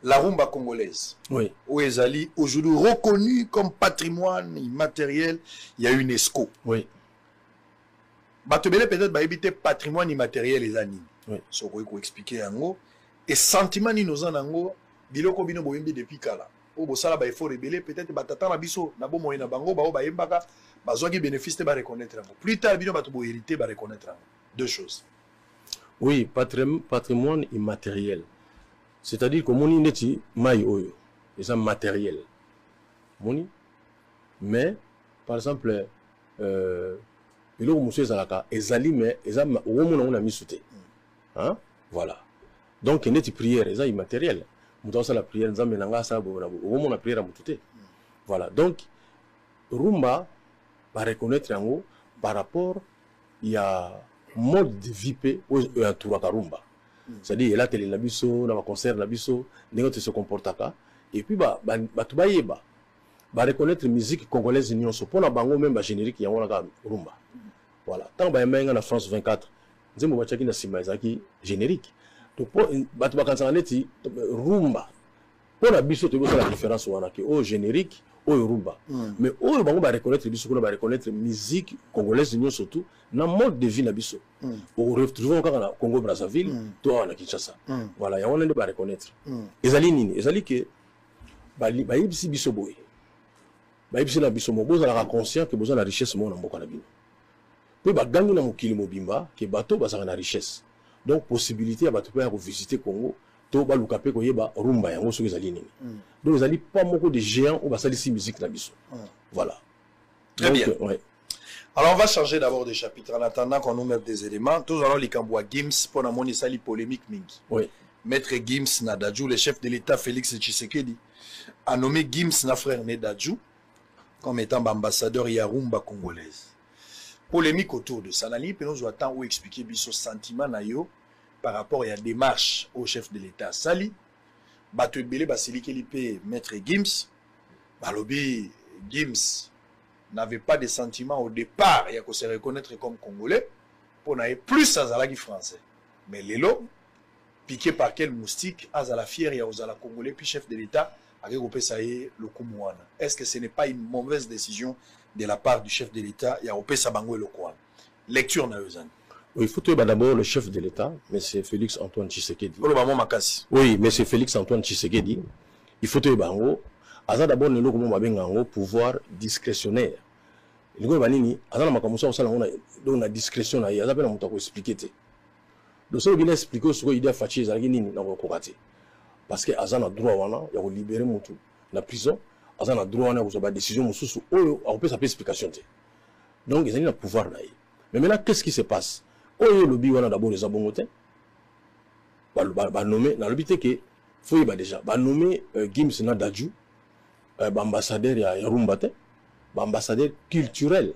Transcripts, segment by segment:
la rumba congolaise. Oui. Où Ezali, aujourd'hui reconnue comme patrimoine immatériel, il y a UNESCO. Oui. Batobele peut-être va éviter patrimoine immatériel les années. Oui. Ce qu'on peut expliquer en gros. Et sentiment ni nos en gros, biloko bino boyembi depuis kala. O bosala ba effort rebelle peut-être batata na biso na bo moyena bango ba o ba yembaka bazwaki bénéfice te ba reconnaître. Plus tard bino bato bo hérité ba reconnaître. Deux choses. Oui, patrimoine immatériel. C'est-à-dire que moni neti mai oyo, c'est matériel. Moni. Mais par exemple biloko muso ezalaka ezali mais ezama omona on a mis souté. Hein? Voilà. Donc neti prière eza immatériel. Muto sa la prière nzambe nanga sa bo na omona prière mututé. Voilà. Donc rumba va reconnaître yango par rapport il y a mode de vie pe ou entoura rumba. C'est-à-dire là télé na biso na concert na biso ndenge te se comportaka et puis ba tubayeba ba reconnaître musique congolaise nyonso pona bango même ba générique yango na rumba. Voilà. Tant ba yemba na France 24 nzembo bachaki na sima ezaki générique. Donc ba tubakanza neti rumba pona biso to la différence wana ke au générique au rumba. Mais au bango ba reconnaître biso ko ba reconnaître musique congolaise nyonso surtout na mode de vie na biso. On retrouve encore na Congo Brazzaville, toi na Kinshasa. Voilà, ya on ne ba reconnaître. Ezali nini? Ezali que ba yibisi biso boy. Ba yibisi na biso mo boza la conscient que boza la richesse mo na mboka na bino. Pe ba gangi na mokili mobimba que bato bazaka na richesse. Donc possibilité ya bato pa visiter Congo, to ba luka pe ko yeba rumba yango soki ezali nini. Donc ezali pas moko de géants ou basali si musique na biso. Voilà. Très bien. Ouais. Alors on va changer d'abord de chapitre en attendant qu'on nous mette des éléments. Tous allons les Kamboua Gims pour la monnaie sali polémique mingi. Oui. Maître Gims Nadadjou, le chef de l'État Félix Tshisekedi, a nommé Gims na frère Nadadjou comme étant ambassadeur Yarumba congolaise. Polémique autour de ça. Nani nous attend ou expliquer biso sentiment na yo par rapport à la démarche au chef de l'État Sali. Bato ebele basili kelipe Maître Gims. Balobi Gims n'avait pas de sentiments au départ, il y a qu'à se reconnaître comme Congolais, pour n'aller plus à Zalagi français. Mais l'élo, piqué par quel moustique, à la fière, il y a aux Congolais, puis chef de l'État, a regroupé ça y le Koumouana. Est-ce que ce n'est pas une mauvaise décision de la part du chef de l'État, il y a Opé Sabango et le Kouan? Lecture na Euzan. Oui, il faut trouver d'abord le chef de l'État, M. Félix Antoine Tshisekedi. Oui, M. Félix Antoine Tshisekedi. Il faut trouver bango. Aza d'abord ne lokomo mabenga pouvoir discrétionnaire. Lingo banini azana makamusa osala ngona discrétion na yaza pena mutako expliquer te. Donc ça bien expliquer ce que idée fachi ezalaki nini na kokati. Parce que azana droit wana ya ko libérer mutu na prison, azana droit wana ko ba décision mususu oyo a peut sa explication te. Donc ils ont le pouvoir là. Mais maintenant qu'est-ce qui se passe? Oyo lobby wana d'abord les abongote. Ba nommer na lobby te que faut ba déjà ba nommer Gims Nadadjou ambassadeur ya Rumbate, ambassadeur culturel.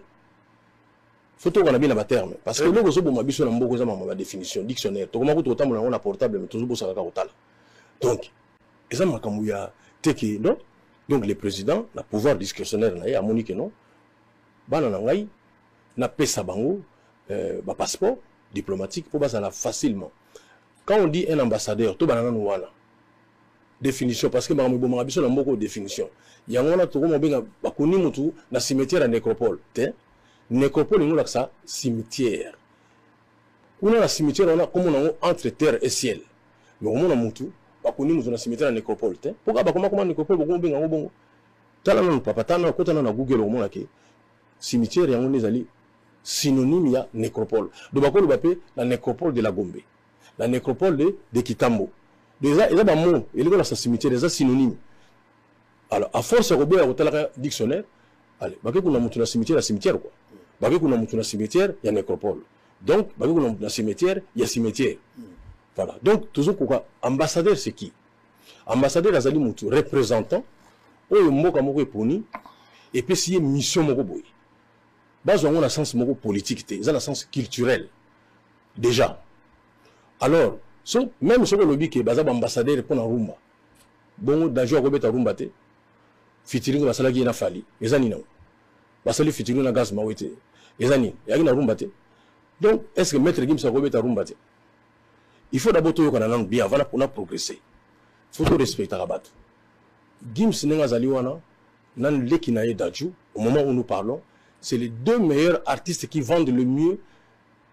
Faut qu'on a bien la terme parce que nous sommes bon biso na mboko za ma définition dictionnaire. To comment ko tamona on a portable mais toujours ça ka otala. Donc eza makambu ya teke non. Donc le président na pouvoir discrétionnaire na ya monique non. Bana na ngai na pesa bango ba passeport diplomatique pour basa la facilement. Quand on dit un ambassadeur to banana no wala définition parce que makambu bo biso na mboko définition. Yangona to ko benga bakoni mutu na cimetière à nécropole te nécropole nous là ça cimetière on a la cimetière on a comme on a entre terre et ciel mais on a mutu bakoni mutu na cimetière à nécropole te pourquoi ba comment nécropole bo benga ngo bongo tala na papa tala ko tala na google o mona ke cimetière yango nezali synonyme ya nécropole do bakolo bapé la nécropole de la Gombe la nécropole de Kitambo déjà il y a des mots il y a la cimetière déjà synonyme. Alors, à force de regarder au dictionnaire, allez, bah qu'on a monté la cimetière quoi. Bah qu'on a monté la cimetière, il y a nécropole. Donc, bah qu'on a monté la cimetière, il y a cimetière. Voilà. Donc, toujours quoi, ambassadeur c'est qui? Ambassadeur azali mutu représentant, oyo mboka moko eponi, et puis si mission moko boy. Bah on a un sens moko politique, ils ont un sens culturel. Déjà. Alors, même si on lobby que bazab ambassadeur pour la rumba, bon, d'ajouter à Robert Rumba te. Fitiringo basala ki na fali ezani na basali fitiringo na gaz mawete ezani yaki na rumba te. Donc est-ce que maître Gims a Robert Rumba te? Il faut d'abord to yokana langue bien avant pour progresser. faut to respecter Rabat. Gims Nenga Zaliwana, Nan Lekinaye Dadju, au moment où nous parlons, c'est les deux meilleurs artistes qui vendent le mieux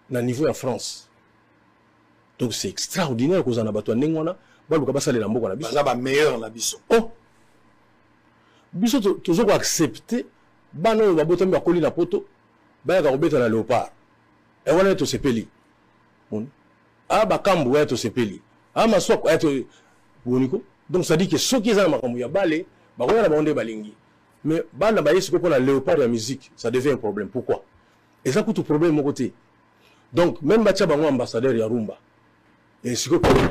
dans le niveau en France. Donc c'est extraordinaire que vous en avez Nengwana, Baluka Salé Lambo Wana Biso. C'est meilleur la Biso. Oh! Biso toujours accepter, Bano Babotambi a collé la poto, Baya Robeta la léopard. Et voilà to sepeli. Ah Bakambu to sepeli. Ah Maswak to Boniko. Donc ça dit que ceux qui ont makambu ya balé, ba wana ba onde balingi. Mais bana ba yesu ko na léopard la musique, ça devient un problème. Pourquoi? Et ça coûte un problème mon côté. Donc même bacha bango ambassadeur ya Rumba. Et ce que pardon.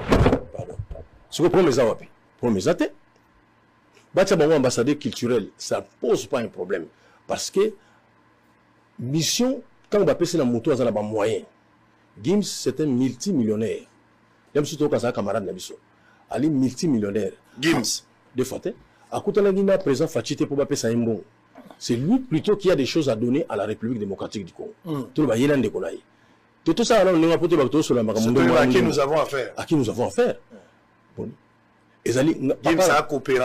Ce que promet Zawapi. Promet Zate. Bacha bango ambassadeur culturel, ça pose pas un problème parce que mission quand on va passer dans moto à la moyen. Gims c'est un multimillionnaire. Même si tu as un camarade Nabiso. Ali multimillionnaire. Gims. De fait, à côté de la Guinée, présent Fachité pour passer un bon. C'est lui plutôt qui a des choses à donner à la République démocratique du Congo. Tout le monde est là. Tout ça, on a porté sur la Macamondo. À qui nous avons affaire. À qui nous avons affaire. Et Gims a coopéré.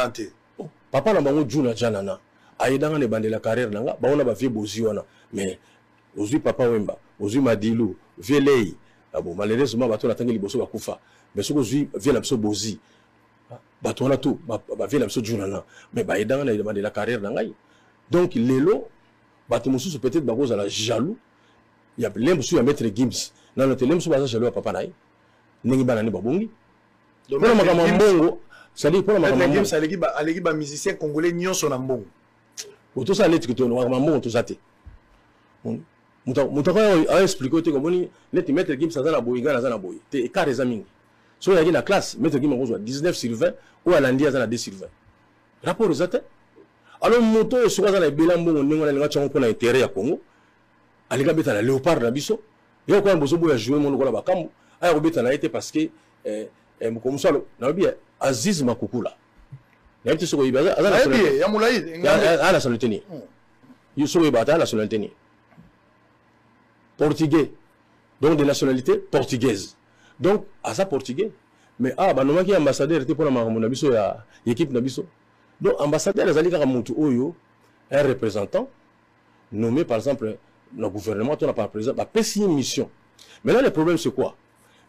Papa n'a pas eu de Janana. Aïdan ne bande la carrière nanga, ba on a fait boziwana. Mais aujourd'hui papa Wemba, aujourd'hui Madilou, Velei. Ah bon, malheureusement bato na tangi liboso bakufa. Mais ce aujourd'hui vient l'abso bozi. Bato na tout, ba vient l'abso Junana. Mais ba aïdan na bande la carrière nanga. Donc lelo bato mususu peut-être ba cause la jaloux. Il y a l'emsu à mettre Gims. Dans le l'emsu ba jaloux papa naï. Nengi bana ni babongi. Donc makamambongo, ça dit pour makamambongo. Gims l'équipe musicien congolais nyon son ambongo. Tout ça, lettre que tu as tout ça. Moutaka a expliqué comment les mettre Gims à la boïga à la boï. T'es carré amis. Si on a la classe, mettre Gims à 19 sur 20 ou à l'Andia à 10 sur 20. Rapport aux athées. Alors, moto, soit dans les Bélambo, on a intérêt à Congo. Allez, gars, à la léopard d'Abisso. Il y a encore un beau à jouer mon logo là-bas. Ah, Robert a été parce que, comme ça, Aziz Makoukoula. Il y a un petit peu la solitude. Il y a la solitude. Portugais. Donc, de nationalité portugaise. Donc, à ça, portugais. Mais, bah, qui ambassadeur était pour la Maramonabiso, l'équipe Nabiso. Donc, ambassadeur, les alliés Oyo, un représentant, nommé par exemple, le gouvernement, on a par président, va payer une mission. Mais là, le problème, c'est quoi?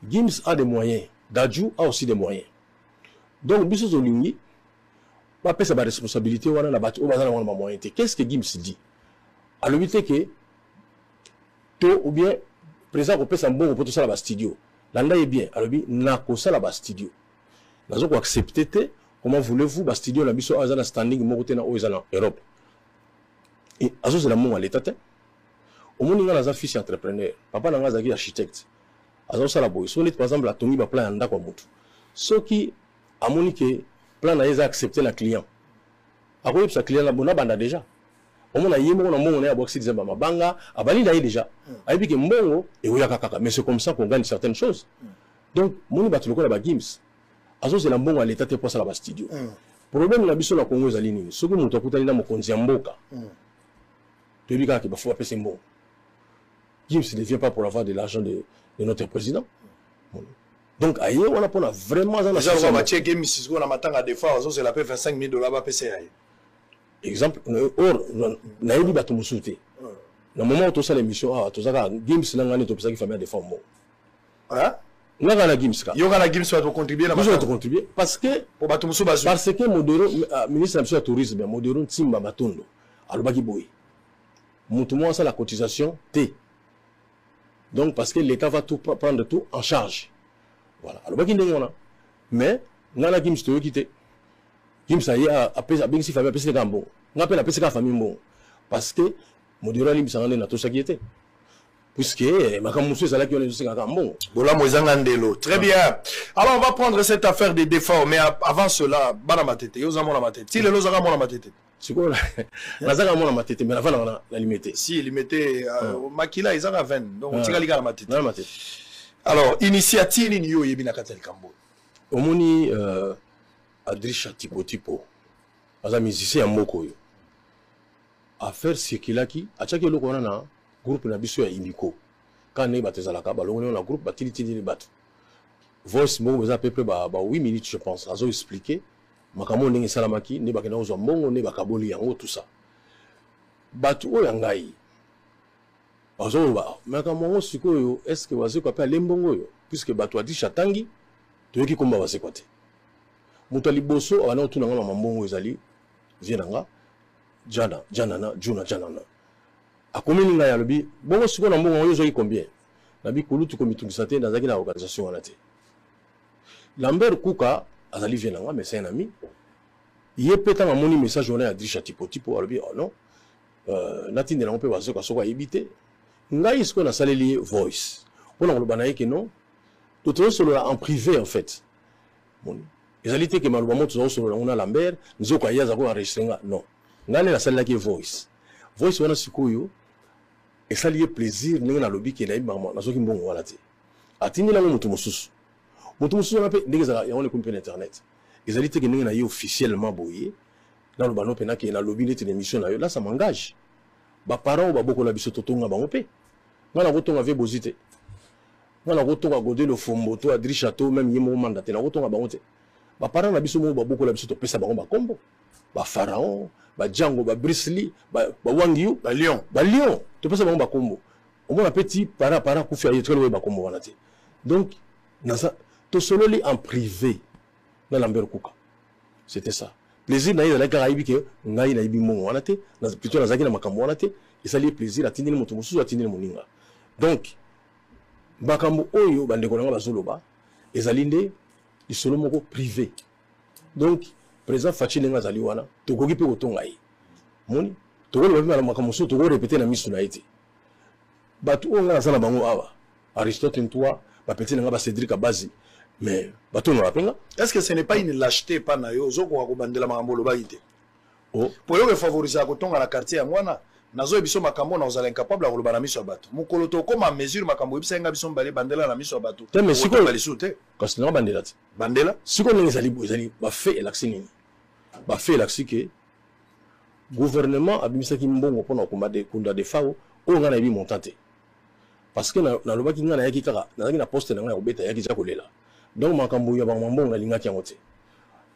Gims a des moyens. Dadju a aussi des moyens. Donc, Bisso Zolingi, pas sa responsabilité ou la bâtie ou la moyen. Qu'est-ce que Gims dit? À l'objet que to ou bien président qu'on peut s'en bon pour tout ça la studio. L'anda est bien. Alors n'a qu'au ça la studio. Nous avons accepté. Comment voulez-vous la studio la biso a un standing moruté na en Europe. Et azo c'est la mon à l'état. Au monde il y a un fils entrepreneur. Papa n'a pas architecte. Azo ça la boy. Si on est par exemple la tongi ba plan anda kwa mutu. Ce qui a monique plan na accepté la client. A quoi sa client la bona banda déjà. Au moins yemo na mbongo na boxi dizemba mabanga abali na déjà. Aibi ke mbongo et oya kaka mais c'est comme ça qu'on gagne certaines choses. Donc moni batuloko la ba Gims. Azo c'est la mbongo à l'état te pour ça la ba studio. Problème na biso na Congo ezali nini? Soki mutu akutani na mokonzi ya mboka. Tebi kaka ba faut passer mbongo. Gims ne vient pas pour avoir de l'argent de notre président. Donc, ailleurs, on a pour vraiment dans la situation. On a matanga des fois, c'est la paix $25 000 à PCA. Exemple, or, on a eu des soutien. Dans le moment où tu as l'émission, tu as Gims, tu as des familles de femmes. Hein? On a Gims. Il y a Gims qui va contribuer à la contribuer parce que, le ministre de la Tourisme, Modéron Timba Matondo, à l'Obagiboui, montre-moi ça la cotisation T. Donc, parce que l'État va tout prendre tout en charge. Voilà. Alors, mais, on a Gims qui quitter. Gims a bien si famille, a gambo. On appelle la famille bon. Parce que, Modéron Gims a tout ça qui était. Puisque, ma camouflage, c'est là qui est bon. Très bien. Alors, on va prendre cette affaire des défauts, mais avant cela, Banamatete, Yosamonamate. Si le Lozamonamate. C'est quoi la zaga mon matete mais avant la limité. Si limité makila ils en 20 donc tu galiga la matete. Alors initiative ni yo yebina katel kambo. Omoni Adrisha tipo. Aza musicien moko yo. Affaire sekilaki achaki loko na groupe na biso ya Imiko. Quand ne batezala ka balongo na groupe batili tili bat. voice moko beza peu près ba 8 minutes je pense azo expliquer makambo ndenge salamaki ne bakena ozo mbongo ne bakaboli yango tout ça batu oyo ngai azo ba makambo sikoyo est-ce que wazo kapela lembongo yo puisque batu adi chatangi toyoki komba base kwate mutu liboso ana otuna ngama mambongo ezali vienanga jana akomini ngai alobi bongo siko na mbongo yo zoki combien nabi kulutu komitungisa te nazaki na organisation wana te Lambert Kuka azali vienanga mais c'est un ami ye peta na moni message on a Drisha tipo alobi oh non natinde na mpe bazoka soko ayibite ngai siko na saleli voice pona koloba na yeke non tout solo en privé en fait mon ezalité que maluba moto zo solo na Lambert nzoko ayaza ko enregistrer non ngane na saleli voice wana sikoyo esali plaisir ndenge na lobi ke na ibama nazoki mbongo wana te atindi na mutu mususu na pe ndenge za ya on kumpe na internet ezalité que ndenge na yo officiellement boye na loba no pena ke na lobi net émission na yo là ça m'engage ba parents ba boko la biso totonga bango pe ngana kotonga ve bozite ngana kotonga godé le fombo to adri château même yemo mandaté na kotonga bango te ba parents na biso mo ba boko la biso to pesa bango ba kombo ba pharaon ba Django ba Bruce Lee ba Wangiu ba Lion to pesa bango ba kombo au moins petit para kufi ayo tolo ba kombo wana te donc nasa to solo li en privé na Lambert Kuka c'était ça plaisir na la karaïbi ke ngai na ibi mongo wana te na plutôt na zaki na makambo wana te et ça li plaisir atindi moto mususu atindi moninga donc bakambo oyo bandeko nanga bazoloba ezali nde isolo moko privé donc président Fachi nenga zali wana tokoki pe kotonga ye moni tokolo ba makambo so toko répéter na misu na ite batu onga sana bango awa Aristote Ntoa ba petit nenga ba Cédric Abazi mais bato na penga est-ce que ce n'est pas une lâcheté pa na yo zoko ko bandela makambo lo ba ite oh pour yo favoriser ko tonga na quartier ya mwana nazo biso makambo na ozala incapable ko lo bana miso bato mukolo to koma mesure makambo bisa nga biso mbale bandela na miso bato te mais siko bali sute parce que na bandela te bandela siko nenga zali ba fait l'accès nini ba fait l'accès que gouvernement abimisa ki mbongo pona ko mbade kunda de fao o nga na bi montate parce que na lobaki nga na yaki kaka na na poste na nga ya obeta yaki za kolela donc makambo ya ba mbongo na linga ki yangote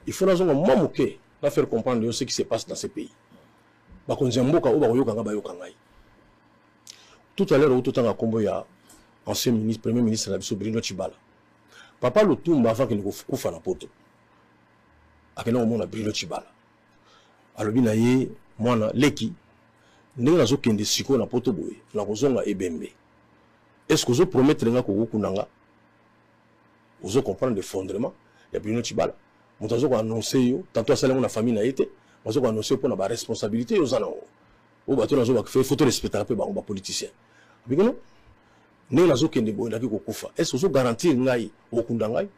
il faut nazonga mamuke na faire comprendre ce qui se passe dans ce pays ba konzi mboka o ba yoka nga ba yoka ngai tout à l'heure tout tanga kombo ya ancien ministre premier ministre na biso Bruno Tshibala papa Lutumba avant que ne kufa na poto akena omona Bruno Tshibala alobi na ye mwana leki ndenge nazo kende siko na poto boye na kozonga ebembe est-ce que vous promettre nga ko kunanga vous comprendre le fondement ya Bruno Tshibala motazo ko annoncer yo tantôt asalengo na famille na yete motazo ko annoncer pour na ba responsabilité yo zana o bato nazo ba faire photo respecter pe ba politicien bikono ndenge nazo kende boye ndaki ko kufa est-ce que vous garantir ngai o kundangai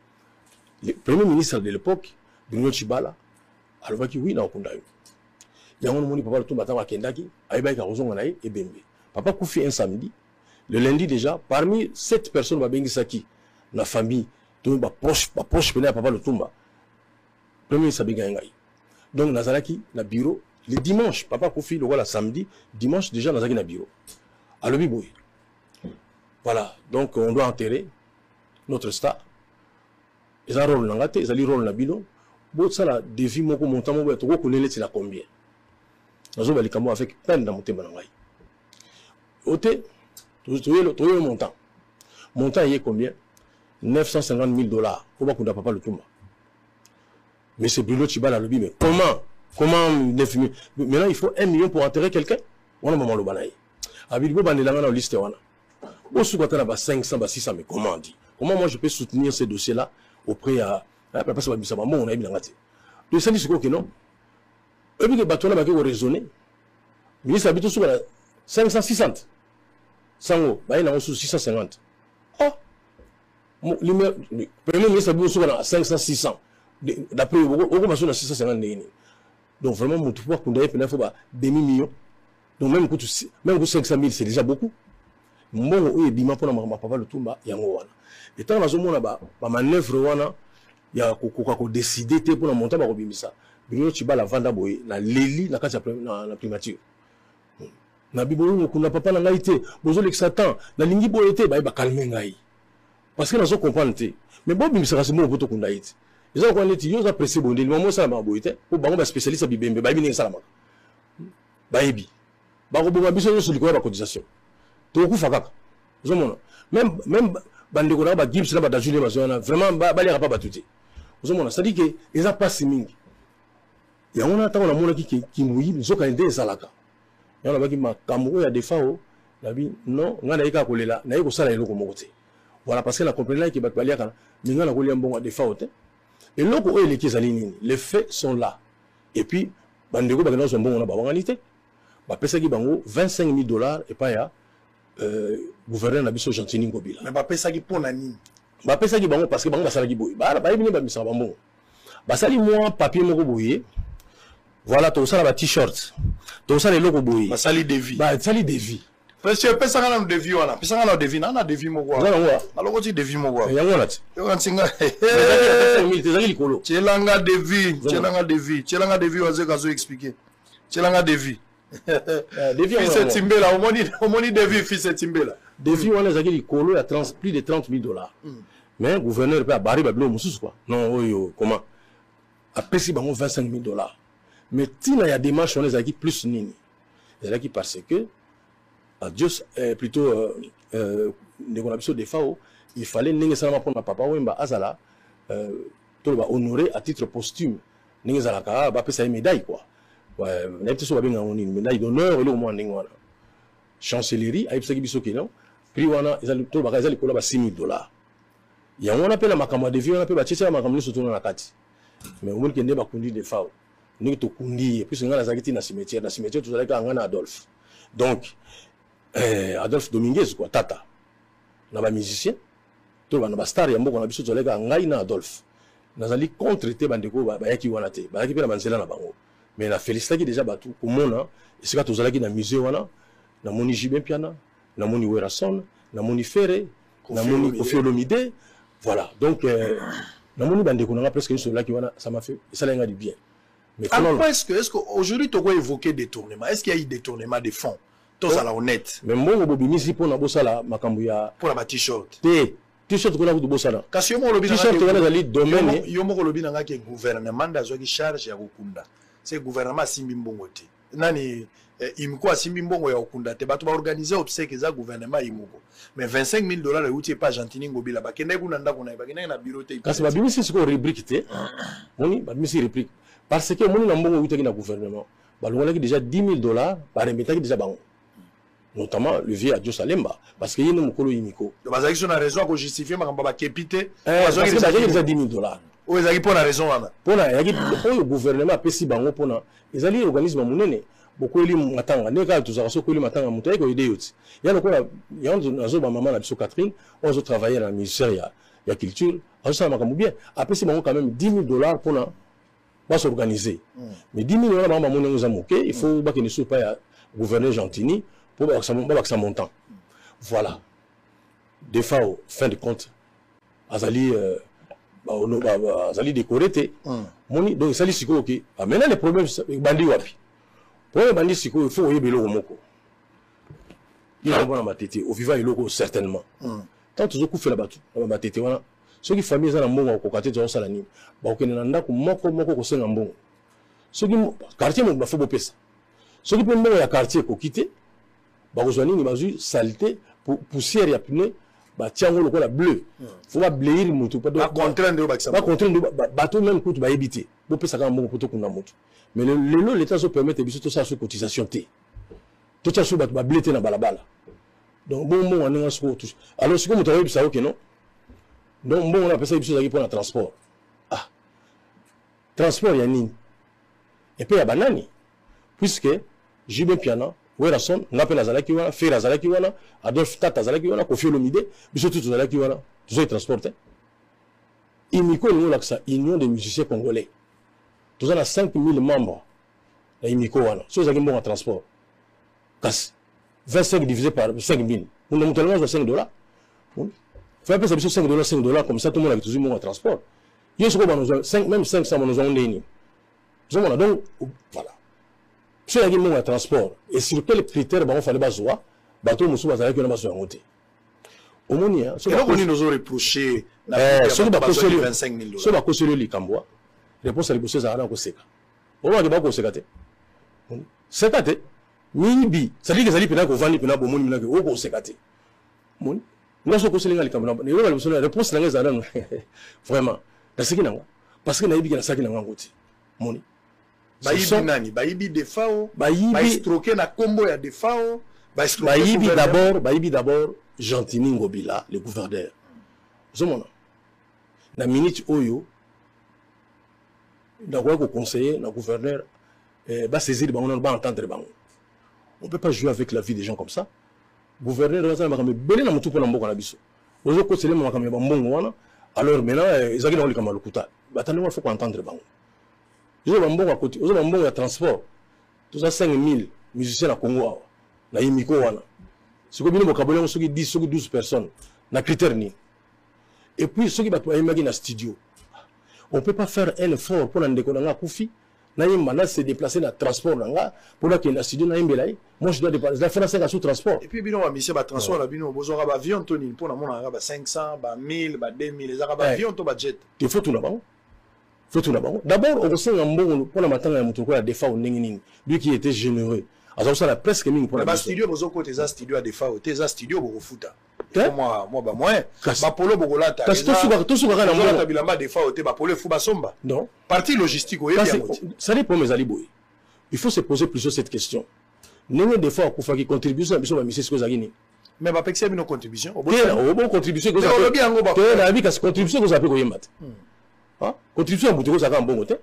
le premier ministre de l'époque Bruno Tshibala alobaki oui na okunda yo yango moni papa Lutumba tanga kendaki ayeba ka kozonga na ye ebembe papa kufi un samedi le lundi déjà parmi 7 personnes babengisaki na famille to ba proche pena papa Lutumba premier sabiga ngai donc nazalaki na bureau le dimanche papa kufi le voilà samedi dimanche déjà nazaki na bureau alobi boy voilà donc on doit enterrer notre star eza rôle nangate ezali rôle na bino bo sala devis moko montant moko to ko connaître c'est la combien nazo balikamo avec peine dans motema ngai ote to yo montant est combien 950 000 $. Faut pas qu'on a papa Lutumba. Mais c'est Bruno Tshibala le dit mais comment 9 000 maintenant il faut 1 million pour enterrer quelqu'un. On a maman le banaï. Abibo banelanga na liste wana. Au sous-côté ba 500 ba 600 mais comment on dit? Comment moi je peux soutenir ces dossiers là auprès à parce que ça on a mis dans la tête. De ça dit que non. Et puis que batona ba ko raisonner. Ministre habite sous 560. Sango, bah il a reçu 650. Ah, le premier ministre a reçu 500, 600. D'après, on a reçu 650. Donc vraiment, mon pouvoir qu'on a fait, il faut demi-million. Donc même pour 500 000, c'est déjà beaucoup. Mon oui, bima pour ma papa le Lutumba, il y a un wana. Et tant que on a ma manœuvre wana, il y a qu'on décidé pour la monter ma robimisa. Bruno Tshibala vanda boy, la Leli, la case la primature. Na bibolo kuna papa na ngai te bozo l'exatan na lingi boyete ba calmer ngai parce que nous comprendre mais bon bim sera simo poto kunda iti ils ont connaît yo za pressé bonde le moment ça ma boité pour bango ba spécialiste bibembe ba bini salama ba yebi ba ko bo biso sur le cotisation to ku fakaka zo mona même bandeko na ba Gibbs na ba dajule ba zona vraiment ba les pas batuté zo mona ça dit que ils a pas simingi ya on attend na mona ki muyi zo ka inde salaka ya na ba ki makambo ya defao na bi non ngana ika kolela na iko sala eloko moko te. Voilà, parce que la compagnie là qui va parler quand maintenant la Goliath bon a des fautes et là où les qui les faits sont là et puis bandeko ba sont bon on a ba ngalité ba pesa ki bango $25,000 et pas ya gouverneur na biso Gentini Ngobila mais ba pesa ki pona nini ba pesa ki bango parce que bango ba sala ki boy ba bini ba misa bango ba sali moi papier moko boye voilà to sala ba t-shirt to sala eloko boye ba sali devis parce que pesa ngana devis wana pesa ngana devis na devis moko wana aloko ti devis moko ya ngona ti yo kansinga tezali likolo chelanga devis waze kazo expliquer chelanga devis fils Timbela omoni devis fils Timbela devis wana ezali likolo ya plus de $30,000 mais gouverneur pe abari ba bilo mususu quoi non oyo comment apesi bango $25,000 mais tina ya démarche on ezali plus nini ezali parce que Dios plutôt des FAO, il fallait n'engue salama pour ma papa Wemba Azala tout va honorer à titre posthume n'engue zalaka ba pesa médaille quoi n'était so ba benga une médaille d'honneur le moins n'engue wana chancellerie a ipsaki biso kino prix wana ezali tout ba ezali kola ba $6,000 ya on appelle makamba de vie on appelle ba tchela makamba ni soto na kati mais on kende ba kundi de FAO ni to kundi et puis ngala zakiti na cimetière tout zalaka ngana Adolphe donc Adolphe Dominguez quoi tata na ba musicien to ba na ba star ya mboko na biso toleka ngai na Adolphe nazali contre te bandeko ba yaki wana te ba yaki pe na banzela na bango mais na félicitaki déjà batu komona esika tozalaki na musée wana na moni Jibin Piana na moni Werason na moni Ferré na moni Kofi Olomide voilà donc na moni bandeko na presque sur là qui wana ça m'a fait ça l'a du bien mais alors est-ce que aujourd'hui tu dois évoquer détournement est-ce qu'il y a eu détournement des fonds tous à la honnête mais mbongo bobimisi pona bosala makambo ya pour la t-shirt t-shirt kona ku bosala kasi yo mo lobi na t-shirt kona zali domaine yo mo lobi na ngaki gouvernement ndazo ki charge ya kokunda c'est gouvernement simbi mbongo te nani imiko asimbi mbongo ya kokunda te bato ba organiser obsèque za gouvernement imoko mais $25,000 le outil pas Gentini Ngobila ba kende kuna ndako na ba kende na bureau te kasi ba bimisi siko rubrique te moni ba bimisi rubrique parce que moni na mbongo utaki na gouvernement ba longolaki déjà $10,000 ba remetaki déjà bango notamment le vieux Adio Salemba parce que yene mukolo imiko bazaki sur la raison pour justifier makamba ba kepite parce que bazaki déjà $10,000 o ezaki pour la raison wana pona yaki oyo gouvernement pesi bango pona ezali organisme munene beaucoup eli matanga ne ka tuzaka so ko eli matanga muto eko ide yoti ya lokola yanzo nazo ba maman na biso Catherine on zo travailler dans le ministère ya culture azo sa makambo bien apesi bango quand même $10,000 pona va s'organiser mais $10,000 ba maman nous amoké il faut ba que ne soit pas gouverneur Gentini pour que ça montant. Voilà. Des fois, au fin de compte, Azali décoré. Donc, ça dit que ok. Maintenant, les problèmes, bandi wapi. Pour les bandits, il faut y belo moko. Il y a un tête. Au vivant, il y a certainement. Tant que tu fais la battue, la tête, voilà. Ceux qui famille ça mbongo ko kate zo sala ni. Ba ko na ndako moko ko senga mbongo. Ceux qui quartier mo ba fo bopesa. Ceux qui mbongo ya quartier ko quitter. Bazwani ni bazu saleté poussière ya pneu ba tiango lokola bleu faut pas blayer mutu pas contraindre bateau même kutu ba éviter bo pesa ka mbongo poto kuna mutu mais le l'état se permettre biso to ça sur cotisation té to tcha sur ba blé na balabala donc bon on a sur tout alors c'est comme tu as ça OK non donc bon on a pesa biso za pour le transport transport ya nini et puis ya banani puisque Jibin Piana Werason, on appelle Azalaki wana, Fer Azalaki wana, Adolphe Tata Azalaki wana, Kofi Olomide, biso tout Azalaki wana, tout ça est transporté. Imiko nous là ça, Union des musiciens congolais. Tout ça a 5,000 membres. La Imiko wana, so ça bon en transport. Casse 25 divisé par 5,000. On a monté le $5. Faut appeler ça biso $5 comme ça tout le monde a toujours bon en transport. Il y a ce qu'on nous 5 même 500 nous ont donné. Donc voilà. Si il y a un transport, et sur quels critères il fallait bateau musu bazala qui on a besoin de omoni hein so ko ni nous reprocher na 25 000 $. So ba koselo likambwa réponse à liboso za na ko seka omoni ba ko seka te seka te mibi sali ke sali pena ko vandi pena bomoni mina ke o ko seka te moni ngaso ko selinga likambwa ne yo ba liboso réponse na ngeza na vraiment na seki nanga parce que na yibi na saki nanga ngoti moni bayibi nani bayibi defao bayibi troquer na combo ya defao bayibi d'abord Gentini Ngobila le gouverneur zomona na minute oyo d'accord ko conseiller na gouverneur ba saisir bango ba entendre bango on peut pas jouer avec la vie des gens comme ça gouverneur ça ba me belé na mutu pona mboko na biso ozo ko selema makambe ba mbongo wana alors maintenant ezaki na likama lokuta batande faut ko entendre bango ozo ba mbongo à côté ozo ba mbongo ya transport tout ça 5000 musiciens na Congo awa na yimiko wana siko bino mokabole soki 10 soki 12 personnes na critère ni et puis soki bato ayimaki na studio on peut pas faire un effort pour ndeko na nga kufi na yimba na se déplacer na transport na nga pour que na studio na yimbela moi je dois déplacer la faire ça sur transport et puis bino wa mission ba transport la bino bozora ba avion toni pour na mona ba 500 ba 1000 ba 2000 les araba avion to ba jet il faut tout là-bas d'abord on sent un bon pour la matanga ya mutu ko la defa ningini lui qui était généreux alors ça la presque mine pour la studio bozo ko tes studio à defa tes studio bo futa moi ba moins ba polo bogolata parce que tout suka na moi bilamba defa te ba polo fu ba somba non partie logistique oye bien ça dépend mes aliboy il faut se poser plusieurs cette question nene defa ko fa qui contribution biso ba mise ce que zagini mais ba pexer bino contribution au bon contribution que ça peut na vie que contribution que ça peut ko yemata ah contribution buto ko ça ka mbongo te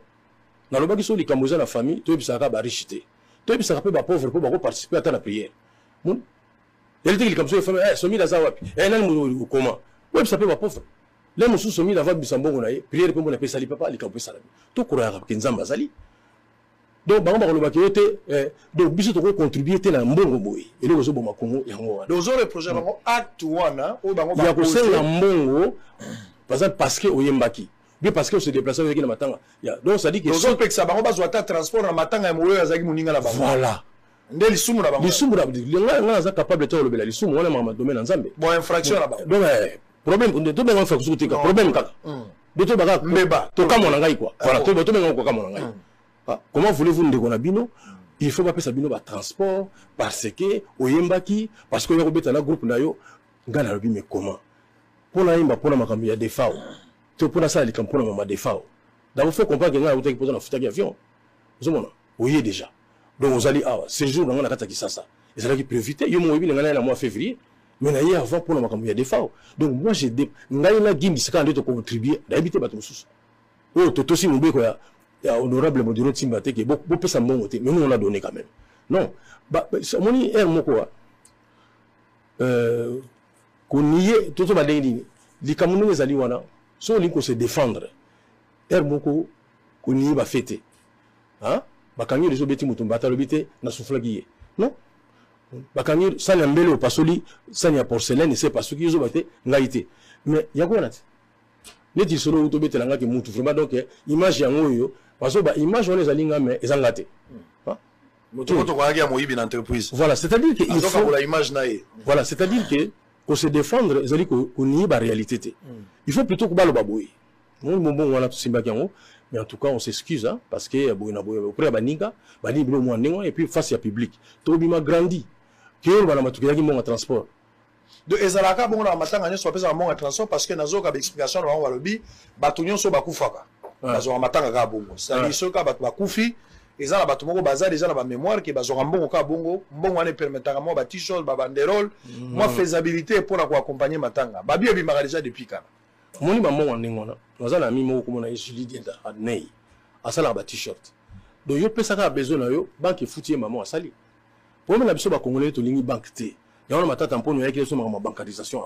na lobaki so likamboza na famille to bisaka ba richité to bisaka pe ba pauvre pour ba participer à la prière mon elle dit comme ça famille somi la za wapi nan comment ouais ça peut ba pauvre les musu somi la va bisambongo na ye prière pe mona pe sali papa likambo sala to kura ka nzamba sali donc bango ba lobaki yote donc biso to ko contribuer te na mbongo boy et le zo bo makongo yango wana donc le projet bango acte wana o bango ba ko senga mbongo parce que oyembaki bien parce que se déplacer avec na matanga donc ça dit que so pe que ça bango bazwa ta transport na matanga moyo azaki muninga na bango voilà ndeli sumu na bango lisumu nga za capable de lobela lisumu wana ma domaine nzambe bon infraction na bango donc problème on to benga infraction te ka problème kaka de to baka mbeba to kama na ngai quoi voilà to benga ko kama na ngai comment voulez-vous ndeko na bino il faut pas pesa bino ba transport parce que oyembaki parce que yo beta na groupe na yo ngana lobi mais comment pour na yimba pour na makambi ya defao to pour ça les campons na ma defao d'abord faut comprendre que ngana utaki poser na futa avion vous mona oyé déjà donc vous allez ces jours ngana kata kisasa et ça qui peut éviter yo mo yebi ngana na mois février mais na hier avant pour na makambi ya defao donc moi j'ai ngai na gimbi saka ndeto contribuer d'habiter bato mususu oh to si mbeko ya honorable Modiro Timbate qui est beaucoup plus à mon côté mais nous on l'a donné quand même non bah moni moko qu'on y est tout va dengi li kamunenge zali wana so li ko se défendre moko qu'on y va fêter hein bakangi les obeti mutumbata lobité na souffla giye non bakangi ça nyambele au pasoli ça nya porcelaine c'est parce que yo bate ngaité mais yakona neti solo utobete langa ki mutu vraiment donc image yango yo parce que ba image on les alinga mais ezanga te moto ko ko ya moyibi na entreprise voilà c'est-à-dire que il faut la image nae voilà c'est-à-dire que qu'on se défendre ezali ko ni ba réalité te il faut plutôt ko balo baboyi mon bon wala simba yango mais en tout cas on s'excuse hein parce que boyina boyo après baninga bani bilo mo ndingo et puis face à public to bima grandi que bana matukiyaki mo transport de ezalaka bongo na matanga nyo so pesa mo transport parce que nazoka ba explication na bango balobi bato nyonso bakufaka bazo matanga ka bongo c'est soka bato bakufi ezala bato moko baza déjà na ba mémoire que bazo mbongo ka bongo mbongo ane permetaka mo ba t-shirt ba banderole moi faisabilité pour la accompagner matanga babi ebimaka déjà depuis kana moni ba mbongo ndingo na bazala mi moko komona Julie Dienda adnei asala ba t-shirt donc yo pesa ka besoin na yo banque foutie maman asali pour na biso ba congolais to lingi banque te ya on matata mpono yaki so ma bancarisation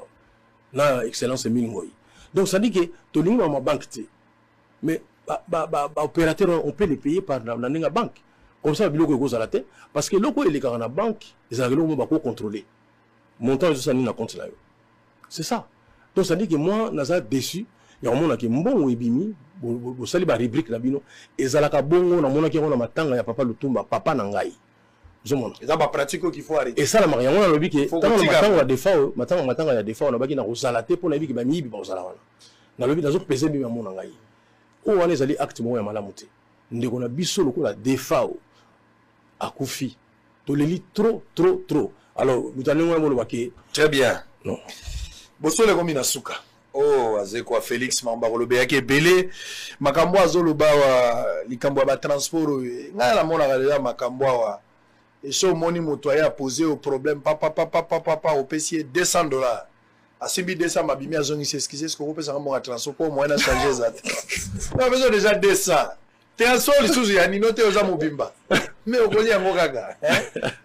na excellence mingoy donc ça dit que to lingi ma banque te mais opérateur on peut les payer par la banque comme ça biloko ko zala te parce que loko il est dans la banque ils ont ba ko contrôler montant ça ni na compte là c'est ça donc ça dit que moi naza déçu ya mona ke mbongo ebimi bo sali ba rubrique na bino ezalaka bongo na mona ke na matanga ya papa Lutumba papa na ngai Et ça, pratique qu'il faut arrêter. Et ça, la mariage, on a le but que tant que la défaut, maintenant il y a des fois, on a pas qu'on salaté pour la vie qui va mieux pour ça. Dans le but dans peser bien mon ngai. Ou on est allé acte moi ya malamuté. Ndeko na biso loko la défaut à Koufi. To le lit trop. Alors, vous allez voir le baquet. Très bien. Non. Bosso le komina suka. Oh, azeko Félix Mamba Kolobe yake belé. Makambo azoloba wa likambo ba transport. Nga la mona ga makambo wa. Et so moni moto a posé au problème papa au PC $200. A simbi 200 mabimi azongi s'excuser ce qu'on peut ça mon transport pour moi na changer ça. On a besoin déjà 200. T'es un sol sous ya ninote oza mobimba. Mais au koli yango kaka, hein?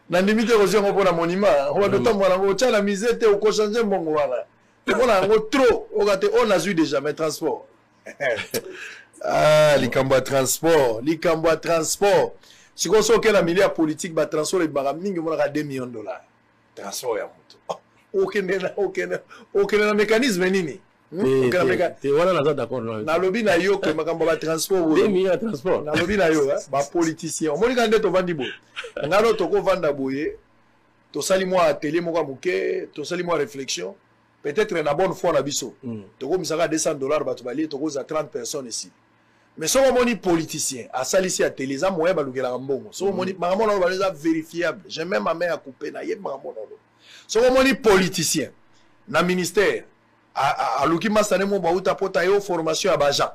Na limite ozo ngo pona monima, on va d'autant moi ngo tcha la misère te ko changer mbongo wala. On a ngo trop, on a eu déjà mes transports. Ah, likambo transport. Si on sort que la milliard politique ba transport et baramingi on a $2 millions. Transport ya moto. Aucun mécanisme nini. Tu voilà d'accord. Na lobby na yo que makambo ba transport. 2 millions de transport. Na lobby na yo ba politicien. On moni kande to vandi boy. Ngalo to ko vanda boye. To sali moi atelier moko muke, to sali moi réflexion. Peut-être na bonne foi na biso. To ko misaka $200 ba to bali to ko za 30 personnes ici. Mais si on est politicien, à Salissi à télé, ça moyen baloué la rambon. Si on est vérifiable, j'ai même ma main à couper na yé maman. Si on est politicien, na ministère, à l'ouki masane mo baouta pota yo formation à Bajan.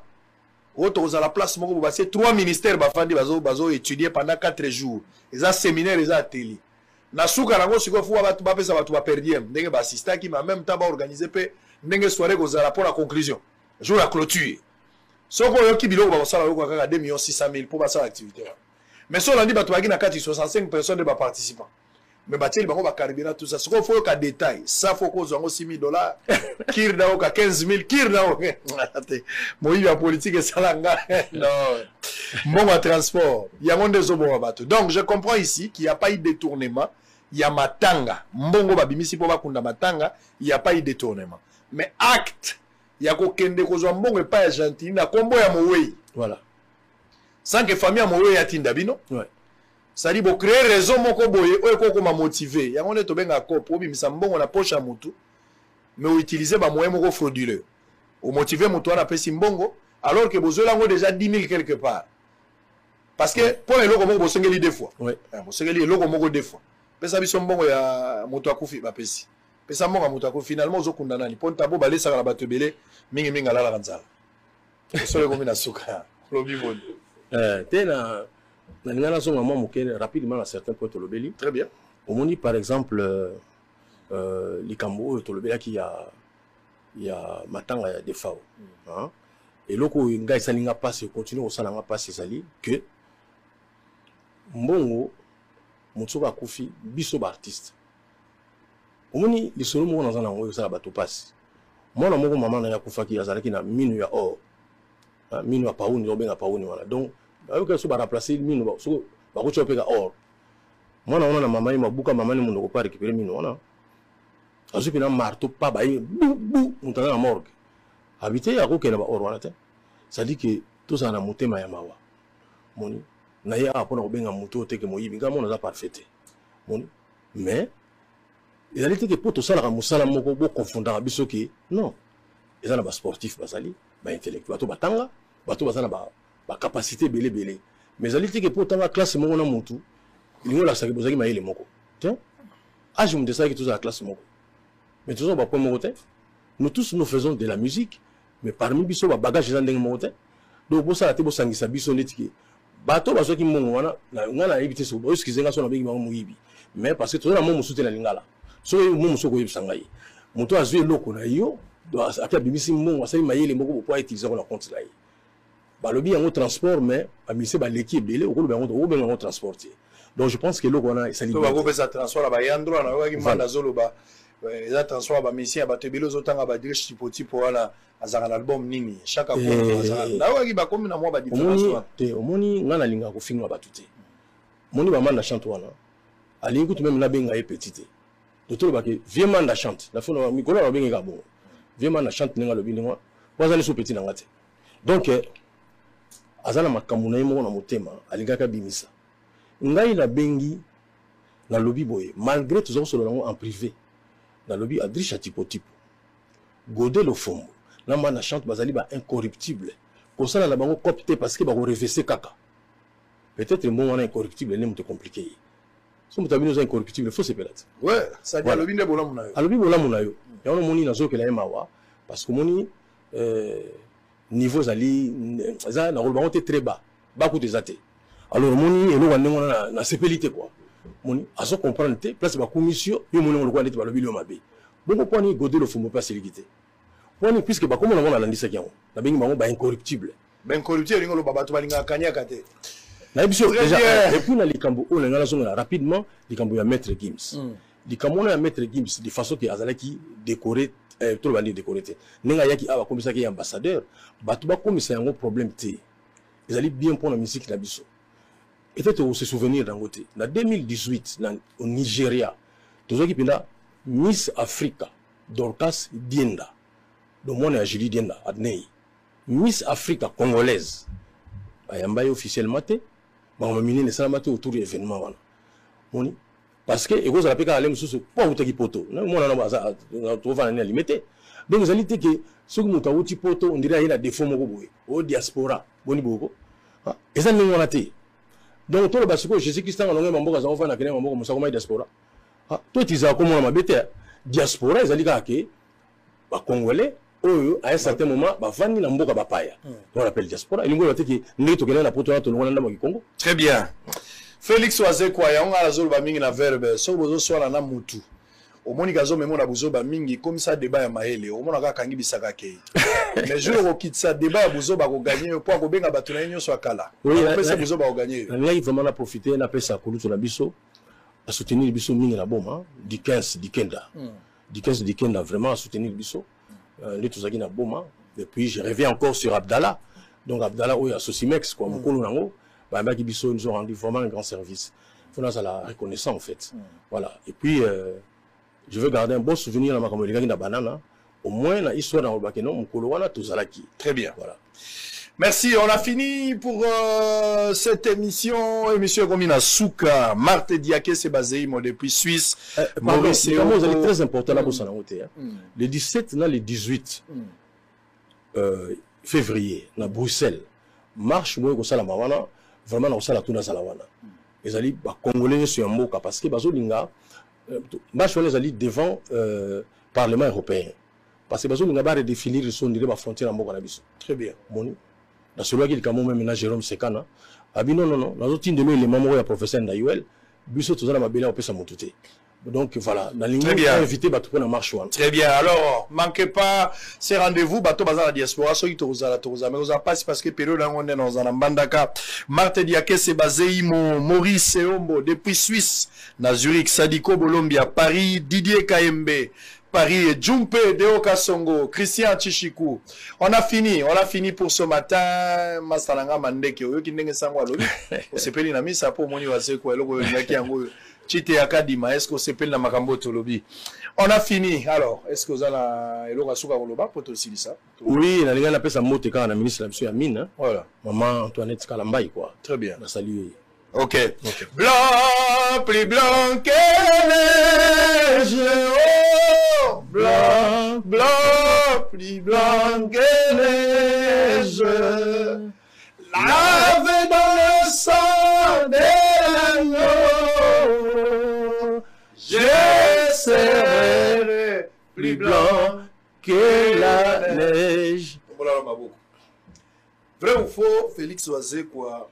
Autre aux à la place mo ko passer 3 ministères bafandi bazo étudier pendant 4 jours. Les a séminaire, les a télé. Na souka nango siko fu ba ba pesa ba tu ba perdiem. Ndenge ba assista qui m'a même temps ba organiser pe ndenge soirée ko za pour la conclusion. Jour la clôture. Si on a 2 600 000 pour passer à l'activité. Mais si on a dit que 65 personnes de participants. Mais il y a carburant tout ça. Ce qu'il faut qu'un détail, ça faut qu'on ait $6 000. Kir d'ao 15 000. Kir d'ao. Moi, il y a politique et ça non. Bon transport. Il y a des bons bateaux. Donc, je comprends ici qu'il n'y a pas eu de détournement. Il y a matanga. Mbongo babimisi pour bakunda matanga. Il n'y a pas eu de détournement. Mais acte. Il y a kokende kozwa mbongo pas gentil na kombo ya mowei. Voilà. Sans que famille mowei atinda bino. Ouais. Ça dit bo créer raison moko boye oyo ko ma motiver. Ya ngone to benga ko po bimisa mbongo na poche ya mutu. Mais utiliser ba moyen moko frauduleux. Ou motiver mutu na pesi mbongo alors que bozola ngo déjà 10 000 quelque part. Parce que pour les loko moko bosengeli deux fois. Ouais. Bosengeli loko moko deux fois. Pesa biso mbongo ya mutu akufi ba pesi. Pesa mbongo mutu akufi finalement ozokunda nani. Pon tabo balesa la bato belé. Mingi ala la kanzala. Solo comme na suka. Lobi bon. Tena na ngana so maman mokele rapidement à certains points tolobeli. Très bien. Au moni par exemple les Cambo tolobela qui il y a matanga ya defao. Hein? Et loko ngai salinga passe continue au salanga passe sali que mbongo mutsoka kufi biso ba artiste. Au moni les solo mo na ngo sala bato passe. Moi, na moko maman na ya kufaki azalaki na minu ya or. Minu ya pauni obenga pauni wala. Donc, avec ça ba remplacer minu ba so ba ko chopeka or. Moi na ona na maman mabuka maman ni mundo ko pa récupérer minu ona. Azuki na marteau pa ba bou mutana na morgue. Habité ya ko kena ba or wana te. Ça dit que tout ça na mutema ya mawa. Moni na ya apona obenga muto teke moyibi ngamo na za parfaite. Moni mais il a dit que pour tout ça, la musala moko bo confondant biso ki non. Ils ont ba sportif basali, ba intellectuel, bato batanga, bato basana ba capacité belé. Mais il a dit que pour tanga classe moko na mutu, il ngo la saki bozaki maïle moko. Tiens. Ah je me dis ça que tout ça la classe moko. Mais tout ça ba point moko. Nous tous nous faisons de la musique, mais parmi biso ba bagage za ndenge moko. Donc pour ça la te bo sangisa biso netiki. Bato bazoki mongo wana na ngana éviter so bo excusez nga so na bengi ba moyibi. Mais parce que tout ça mo musute na lingala. So mo musoko yebsangai moto azwe loko na yo ati abimisi mbongo asali mayele moko po utiliser ko na compte là balobi yango transport mais amise ba leki ebele okolo bango to benga transporter. Donc je pense que loko na esali to ba ko pesa transport ba yandro na ko ki manda zolo ba eza transport ba mission ba tebelo zotanga ba direct tipoti po wana azanga na album nini chaque fois azanga na ko ki ba komi na mo ba différence te omoni ngana linga ko finga ba tuté moni ba manda chante wana ali kutu même na benga e petite. Tout le baquet, viens manda chante. La fois, Nicolas a bien gabon. Viens manda chante, n'enga le bini moi. Pas aller sous petit n'engate. Donc, azala makamuna yemo na motema, aligaka bimisa. Ngai la bengi, dans le lobby boy malgré tout ça sur le en privé dans le lobby Adricha tipo Godé le fond là man na chante bazali ba incorruptible pour ça la bango copté parce que ba ko référer kaka peut-être mon on est incorruptible n'est pas compliqué si vous avez incorruptible il faut se perdre ouais ça dit le lobby bola munayo le lobby bola munayo ya on moni na zo que la mawa parce que moni niveau zali za na bango très bas beaucoup des athées alors moni et nous on na sépélité quoi moni à se comprendre te place ba commission yo moni on le quoi ndeti ba lobby lo mabe bon point ni Godé le fond pas sécurité point puisque ba comme on a landisa kiango na bengi bango ba incorruptible ngolo baba to balinga kanya kate na biso déjà et puis na likambo on ngala zonga rapidement likambo ya maître Gims likambo na maître Gims de façon que azalaki décoré tout le monde décoré te ninga yaki aba komisa ki ambassadeur batu ba komisa yango problème te ils allaient bien pour la musique na biso et peut-être se souvenir d'angote na 2018 au Nigeria tozoki pinda Miss Africa Dorcas Dienda do mona ya Julie Dienda adnei Miss Africa congolaise ayamba officiellement te ba mamine ne salamate autour de l'événement wana moni parce que ego za peka alem susu po utaki poto na mona na baza to va na limité donc ça limite que ce que muta uti poto on dirait il a défaut moko boye au diaspora boni boko et ça n'on a té donc tout le basiko Jésus Christ en longue mamboka za on va na kene mamboka musako mai diaspora toi tu as comment ma bête diaspora ils allient que ba congolais à un certain moment ba vandi na mboka ba paya on appelle diaspora il ngolo teki ndi to kena na poto na to ngona ndamba Kongo très bien Félix Oise kwa ya on a zolo ba mingi na verbe so bozo swala na mutu omoni kazo memo na buzo ba mingi comme ça débat ya mahele omona ka kangi bisaka ke mais jour ko kitsa débat ya buzo ba ko gagner pour ko benga batu na nyonso akala pesa buzo ba ko gagner là il vraiment na profiter na pesa ko luto na biso à soutenir biso mingi na boma du 15 du Kenda vraiment à soutenir biso les tous na boma et puis je reviens encore sur Abdallah donc Abdallah oya Sosimex quoi mokolo nango ba ba ki biso nous ont rendu vraiment un grand service faut ça la reconnaissance en fait voilà et puis je veux garder un bon souvenir dans ma communauté na banana au moins na histoire dans Bakeno mokolo wana tozalaki très bien voilà. Merci, on a fini pour cette émission comme une souka. Marthe Diaké c'est basé depuis Suisse. Maurice, c'est très important là pour ça. Le 17 et le 18 février, à Bruxelles, marche moi comme ça la mawana, vraiment dans ça la tuna salawana. Les alliés congolais sur un mot parce que bazolinga marche les alliés devant Parlement européen. Parce que bazolinga va redéfinir son direct frontière en Moka Nabiso. Très bien. Bon. Dans celui qui est quand même Jérôme Sekana, non, dans l'autre team de nous, les membres de professeur Ndayuel, Busso Tozana Mabela au Pesa Montouté. Donc voilà, dans l'Union, on a invité Batou pour la marche. Très bien, alors, manquez pas ces rendez-vous, Batou Bazar la diaspora, ceux qui Toza, mais vous en passez parce que période là, on est dans un bandaka. Marthe Diaké, c'est basé, Maurice Seombo, depuis Suisse, na Zurich, Sadiko Bolombia, Paris, Didier KMB. Paris, Jumpe, Deoka Songo, Christian Chichikou. On a fini pour ce matin. Masalanga Mandeke, qui n'est pas lobby. On s'appelle une amie, ça pour moni wase quoi, logo yaki yango. Chite Akadima, est-ce qu'on s'appelle na makambo to lobby? On a fini. Alors, est-ce que vous avez logo suka koloba pour te aussi ça? Oui, na linga na pesa mote quand na ministre monsieur Amine. Voilà. Maman Antoinette Kalambai quoi. Très bien. Na saluer. Ok. Blanc, plus blanc que neige. Oh, blanc, blanc, plus blanc que neige. Lavé dans le sang de l'agneau. Je serai plus blanc que la neige. Vrai ou faux, Félix Oise quoi?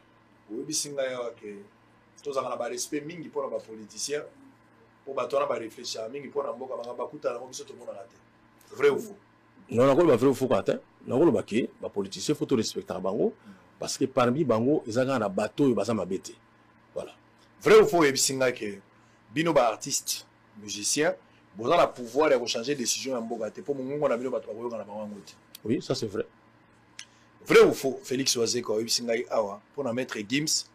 Oui, bisinga ya ke tozanga na ba respect mingi pour ba politicien pour ba tona ba réfléchir mingi pour na mboka banga bakuta na biso to mona raté. Vrai ou faux? Non, na ko ba vrai ou faux quoi ta? Na ko ba ke ba politicien faut to respecter bango parce que parmi bango ezanga na bateau baza mabete. Voilà. Vrai ou faux bisinga ke bino ba artiste, musicien, boza na pouvoir de changer décision en mboka te pour mongo na bino bato ba koyoka na bango te. Oui, ça c'est vrai. Vrai ou faux, Félix Oise ko bisinga awa pour na mettre Gims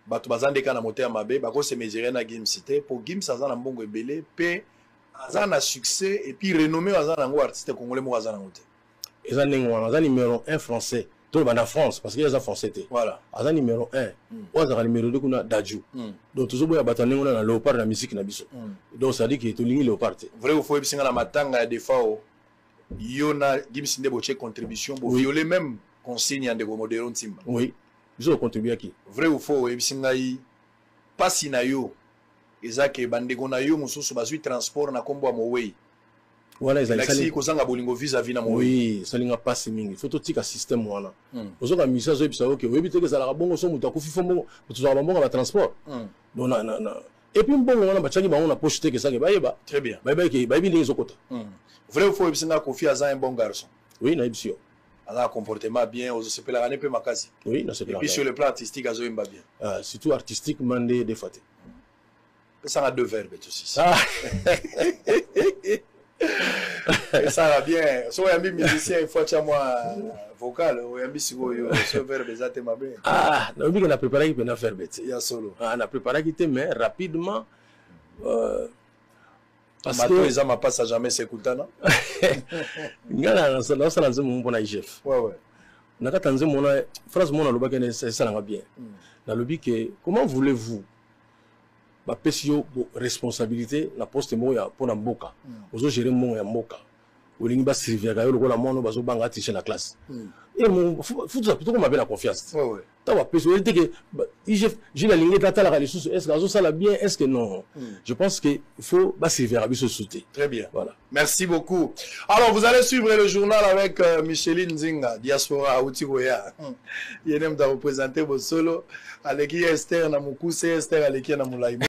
bato bazande kana moteur mabe bako se mesurer na Gims c'était pour Gims azana mbongo ebele pe azana succès et puis renommé azana ngo artiste congolais mo azana ngote. Ezana ngo azana numéro 1 français tout en France parce qu'il y a français voilà aza numéro 1 oza numéro 2 kuna Dadju donc toujours boya batane on a léopard la musique na biso donc ça dit que to lingi léopard vrai ou faux bisinga na matanga ya defao yona Gims Ndebo che contribution pour violer même consigne de Modero Ntimba oui biso contribuer qui vrai ou faux bisinga yi pasi na yo ezake bandeko na yo mususu bazui transport na kombo ya Mowei voilà ezali kozanga bolingo vis-à-vis na Mowei oui salinga passe mingi faut tika système wana ozoka misa zo bisa OK oyebi teke sala bongo so muta kufi fo to za bongo ba transport donc na et puis bongo wana bachaki ba on a poche teke sake bayeba très bien bayeba ki bayebi ndenge zokota vrai ou faux bisinga Kofi aza un bon garçon oui na ibisio ala comportement bien aux sepela rane pe makasi oui na sepela et puis sur le plan artistique azo imba bien surtout artistiquement de faté ça a deux verbes aussi ah et ça va bien so yambi musicien il faut tcha moi vocal yambi siko yo so verbe zate mabe ah na obi na préparer ki pena faire bête ya solo ah na préparer ki te mais rapidement parce que les hommes passent jamais s'écoutana ngala na sala nzemu mpona chef ouais na kata nzemu na phrase mona lobaka ne ça nga bien na lobi que comment voulez-vous ba pesio responsabilité na poste mo ya pona mboka ozo gérer mo ya mboka olingi ba servir ka yo lokola mono bazo banga tiche na classe et mon faut ça plutôt comme la confiance ouais ta ba pesio il dit que j'ai la ligne tata la ressource est-ce que ça la bien est-ce que non je pense que il faut ba servir à biso sauter très bien voilà merci beaucoup alors vous allez suivre le journal avec Micheline Nzinga diaspora Outikoya yenem da représenter vos solo aleki Esther na Mukuse Esther aleki na Mulaima